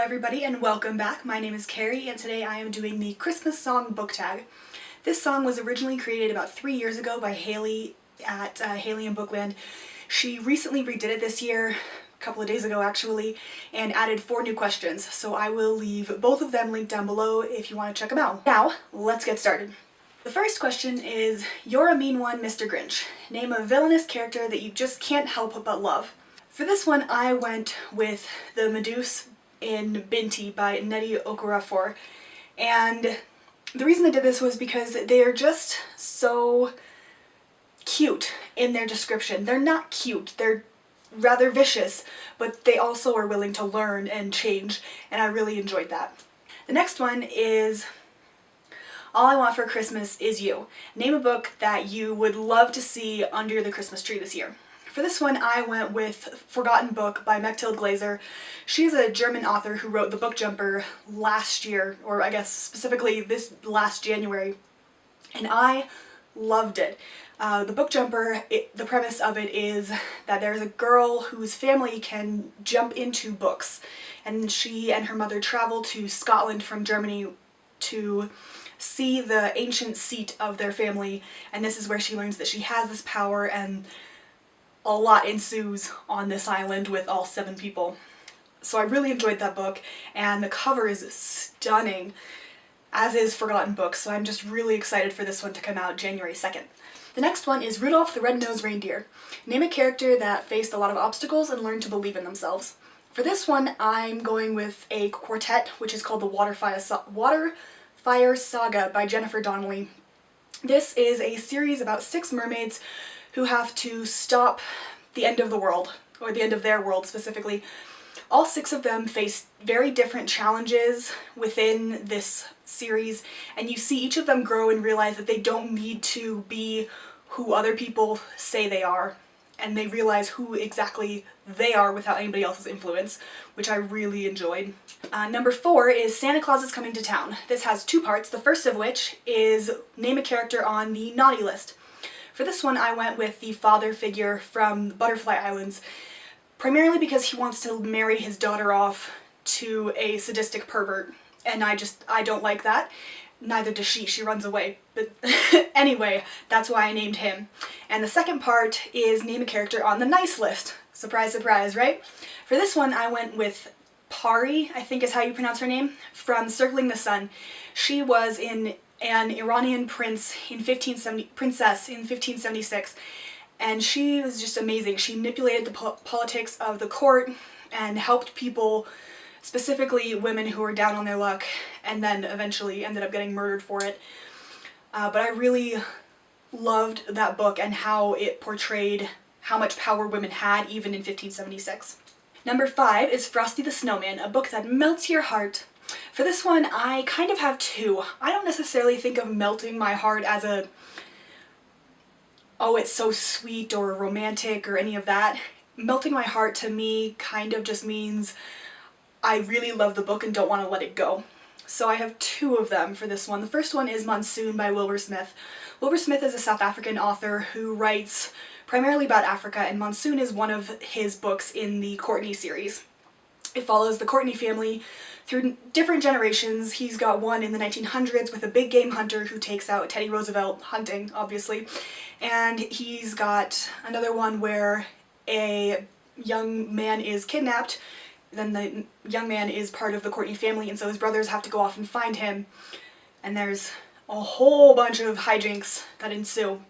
everybody and welcome back. My name is Kari and today I am doing the Christmas song book tag. This song was originally created about 3 years ago by Haley at Haley in Bookland. She recently redid it this year, a couple of days ago actually, and added 4 new questions. So I will leave both of them linked down below if you want to check them out. Now, let's get started. The first question is, "You're a mean one, Mr. Grinch. Name a villainous character that you just can't help but love." For this one I went with the Medusa in Binti by Nnedi Okorafor, and the reason I did this was because they're just so cute in their description. They're not cute, they're rather vicious, but they also are willing to learn and change, and I really enjoyed that. The next one is "All I Want for Christmas Is You. Name a book that you would love to see under the Christmas tree this year." For this one I went with Forgotten Book by Mechthild Glaser. She's a German author who wrote The Book Jumper last year, or I guess specifically this last January, and I loved it. The Book Jumper, the premise of it is that there's a girl whose family can jump into books, and she and her mother travel to Scotland from Germany to see the ancient seat of their family, and this is where she learns that she has this power, and a lot ensues on this island with all 7 people. So I really enjoyed that book, and the cover is stunning, as is Forgotten Book, so I'm just really excited for this one to come out January 2nd. The next one is Rudolph the Red-Nosed Reindeer. Name a character that faced a lot of obstacles and learned to believe in themselves. For this one I'm going with a quartet, which is called the Waterfire Saga by Jennifer Donnelly. This is a series about 6 mermaids who have to stop the end of the world, or the end of their world specifically. All 6 of them face very different challenges within this series, and you see each of them grow and realize that they don't need to be who other people say they are, and they realize who exactly they are without anybody else's influence, which I really enjoyed. Number 4 is Santa Claus is Coming to Town. This has 2 parts, the first of which is name a character on the naughty list. For this one I went with the father figure from the Butterfly Islands, primarily because he wants to marry his daughter off to a sadistic pervert, and I don't like that. Neither does she. She runs away. But anyway, that's why I named him. And the second part is name a character on the nice list. Surprise, surprise, right? For this one I went with Pari, I think is how you pronounce her name, from Circling the Sun. She was an Iranian princess in 1576, and she was just amazing. She manipulated the politics of the court and helped people, specifically women who were down on their luck, and then eventually ended up getting murdered for it. But I really loved that book and how it portrayed how much power women had even in 1576. Number 5 is Frosty the Snowman, a book that melts your heart. For this one I kind of have 2. I don't necessarily think of melting my heart as a, oh it's so sweet or romantic or any of that. Melting my heart to me kind of just means I really love the book and don't want to let it go. So I have 2 of them for this one. The first one is Monsoon by Wilbur Smith. Wilbur Smith is a South African author who writes primarily about Africa, and Monsoon is one of his books in the Courtney series. It follows the Courtney family through different generations. He's got one in the 1900s with a big game hunter who takes out Teddy Roosevelt hunting, obviously. And he's got another one where a young man is kidnapped. Then the young man is part of the Courtney family, and so his brothers have to go off and find him. And there's a whole bunch of hijinks that ensue.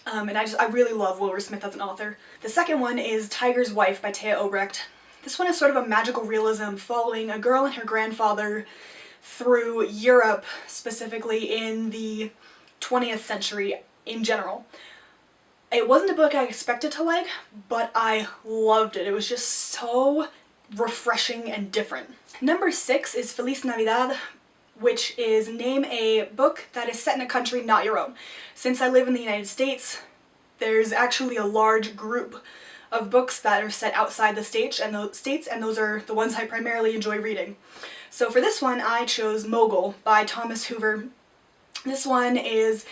And I really love Wilbur Smith as an author. The second one is Tiger's Wife by Thea Obrecht. This one is sort of a magical realism following a girl and her grandfather through Europe, specifically in the 20th century in general. It wasn't a book I expected to like, but I loved it. It was just so refreshing and different. Number 6 is Feliz Navidad, which is name a book that is set in a country not your own. Since I live in the United States, there's actually a large group of books that are set outside the states, and those are the ones I primarily enjoy reading. So for this one I chose Mogul by Thomas Hoover. This one is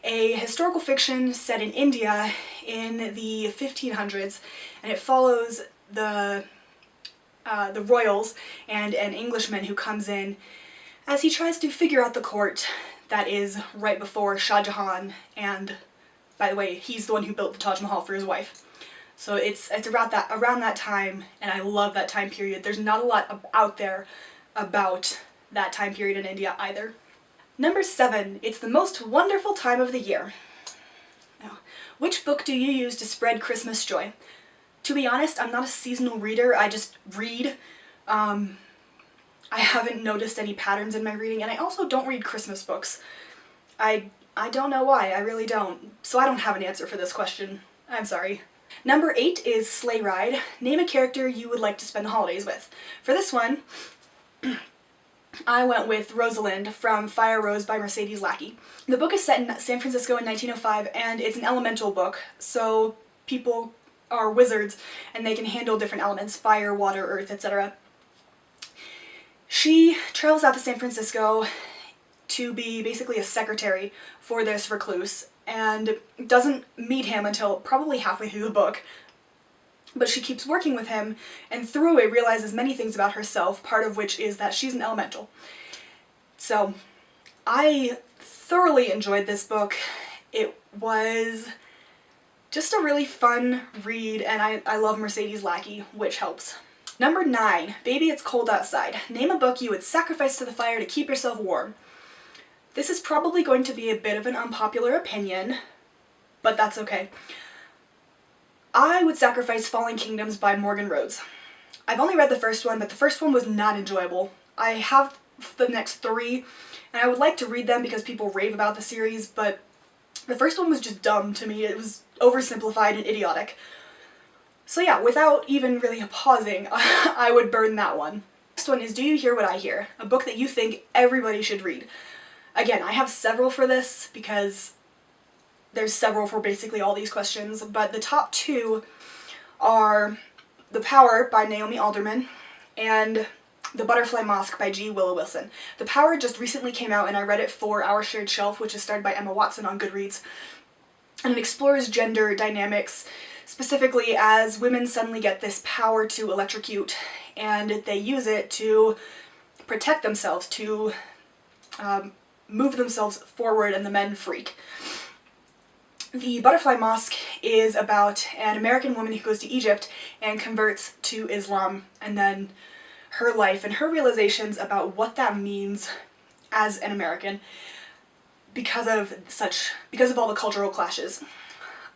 a historical fiction set in India in the 1500s, and it follows the the royals and an Englishman who comes in as he tries to figure out the court that is right before Shah Jahan, and by the way, he's the one who built the Taj Mahal for his wife. So it's around that time, and I love that time period. There's not a lot out there about that time period in India either. Number 7, it's the most wonderful time of the year. Now, which book do you use to spread Christmas joy? To be honest, I'm not a seasonal reader, I just read. I haven't noticed any patterns in my reading, and I also don't read Christmas books. I don't know why, I really don't. So I don't have an answer for this question. I'm sorry. Number 8 is Sleigh Ride. Name a character you would like to spend the holidays with. For this one, I went with Rosalind from Fire Rose by Mercedes Lackey. The book is set in San Francisco in 1905, and it's an elemental book, so people are wizards and they can handle different elements, fire, water, earth, etc. She travels out to San Francisco to be basically a secretary for this recluse, and doesn't meet him until probably halfway through the book. But she keeps working with him, and through it realizes many things about herself, part of which is that she's an elemental. So, I thoroughly enjoyed this book. It was just a really fun read, and I love Mercedes Lackey, which helps. Number 9, Baby It's Cold Outside. Name a book you would sacrifice to the fire to keep yourself warm. This is probably going to be a bit of an unpopular opinion, but that's okay. I would sacrifice Falling Kingdoms by Morgan Rhodes. I've only read the first one, but the first one was not enjoyable. I have the next 3, and I would like to read them because people rave about the series, but the first one was just dumb to me. It was oversimplified and idiotic. So yeah, without even really pausing, I would burn that one. Next one is Do You Hear What I Hear? A book that you think everybody should read. Again, I have several for this because there's several for basically all these questions, but the top 2 are The Power by Naomi Alderman and The Butterfly Mosque by G. Willow Wilson. The Power just recently came out, and I read it for Our Shared Shelf, which is starred by Emma Watson on Goodreads, and it explores gender dynamics, specifically as women suddenly get this power to electrocute, and they use it to protect themselves, to move themselves forward, and the men freak. The Butterfly Mosque is about an American woman who goes to Egypt and converts to Islam, and then her life and her realizations about what that means as an American because of all the cultural clashes.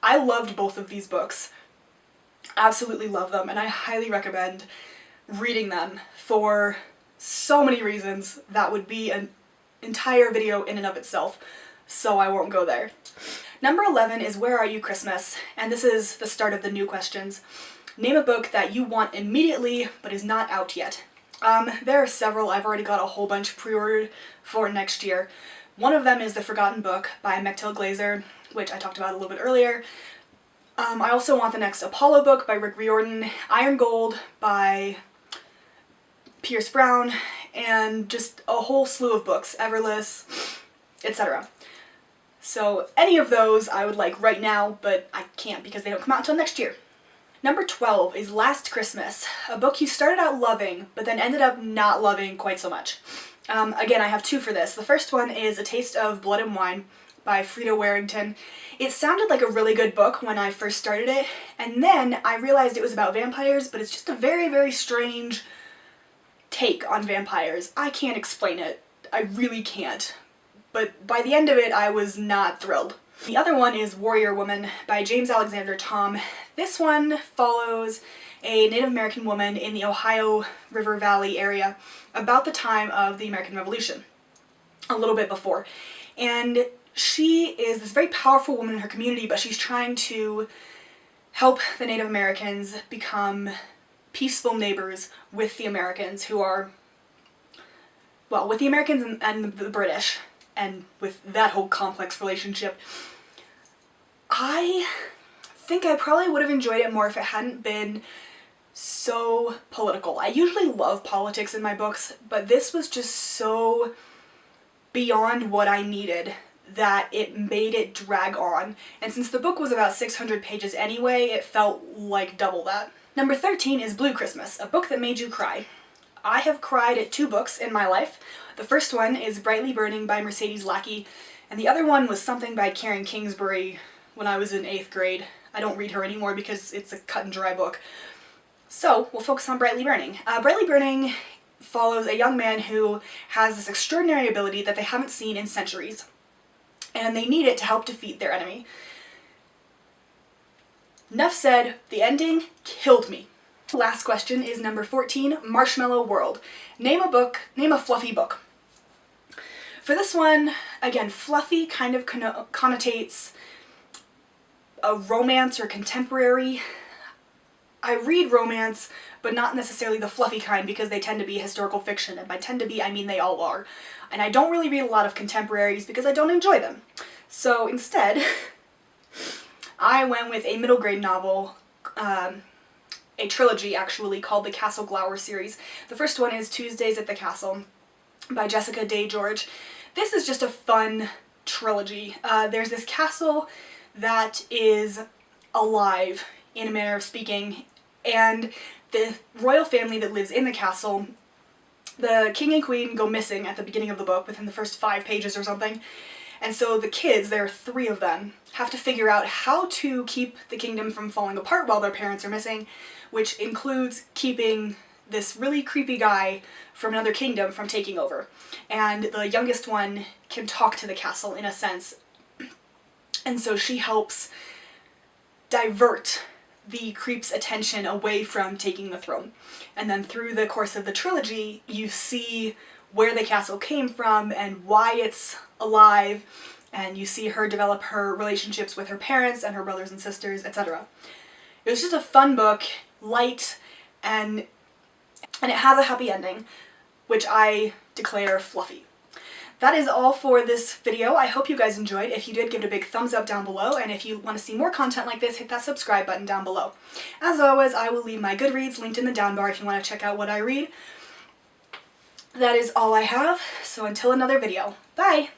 I loved both of these books. Absolutely love them, and I highly recommend reading them for so many reasons that would be an entire video in and of itself, so I won't go there. Number 11 is Where Are You Christmas? And this is the start of the new questions. Name a book that you want immediately but is not out yet. There are several. I've already got a whole bunch pre-ordered for next year. One of them is The Forgotten Book by Mechtel Glazer, which I talked about a little bit earlier. I also want the next Apollo book by Rick Riordan, Iron Gold by Pierce Brown, and just a whole slew of books, Everless, etc. So any of those I would like right now, but I can't because they don't come out until next year. Number 12 is Last Christmas, a book you started out loving, but then ended up not loving quite so much. Again, I have 2 for this. The first one is A Taste of Blood and Wine by Frida Warrington. It sounded like a really good book when I first started it, and then I realized it was about vampires, but it's just a very, very strange take on vampires. I can't explain it. I really can't. But by the end of it, I was not thrilled. The other one is Warrior Woman by James Alexander Thom. This one follows a Native American woman in the Ohio River Valley area about the time of the American Revolution, a little bit before. And she is this very powerful woman in her community, but she's trying to help the Native Americans become peaceful neighbors with the Americans who are, well, with the Americans and the British, and with that whole complex relationship. I think I probably would have enjoyed it more if it hadn't been so political. I usually love politics in my books, but this was just so beyond what I needed that it made it drag on. And since the book was about 600 pages anyway, it felt like double that. Number 13 is Blue Christmas, a book that made you cry. I have cried at 2 books in my life. The first one is Brightly Burning by Mercedes Lackey, and the other one was Something by Karen Kingsbury when I was in 8th grade. I don't read her anymore because it's a cut and dry book. So we'll focus on Brightly Burning. Brightly Burning follows a young man who has this extraordinary ability that they haven't seen in centuries, and they need it to help defeat their enemy. Enough said, the ending killed me. Last question is number 14, Marshmallow World. Name a fluffy book. For this one, again, fluffy kind of connotates a romance or contemporary. I read romance, but not necessarily the fluffy kind because they tend to be historical fiction, and by tend to be, I mean they all are. And I don't really read a lot of contemporaries because I don't enjoy them. So instead, I went with a middle grade novel, a trilogy actually, called the Castle Glower series. The first one is Tuesdays at the Castle by Jessica Day George. This is just a fun trilogy. There's this castle that is alive, in a manner of speaking, and the royal family that lives in the castle, the king and queen go missing at the beginning of the book within the first 5 pages or something. And so the kids, there are 3 of them, have to figure out how to keep the kingdom from falling apart while their parents are missing, which includes keeping this really creepy guy from another kingdom from taking over. And the youngest one can talk to the castle in a sense. And so she helps divert the creep's attention away from taking the throne. And then through the course of the trilogy, you see where the castle came from and why it's alive, and you see her develop her relationships with her parents and her brothers and sisters, etc. It was just a fun book, light, and it has a happy ending, which I declare fluffy. That is all for this video. I hope you guys enjoyed. If you did, give it a big thumbs up down below, and if you want to see more content like this, hit that subscribe button down below. As always, I will leave my Goodreads linked in the down bar if you want to check out what I read. That is all I have, so until another video, bye!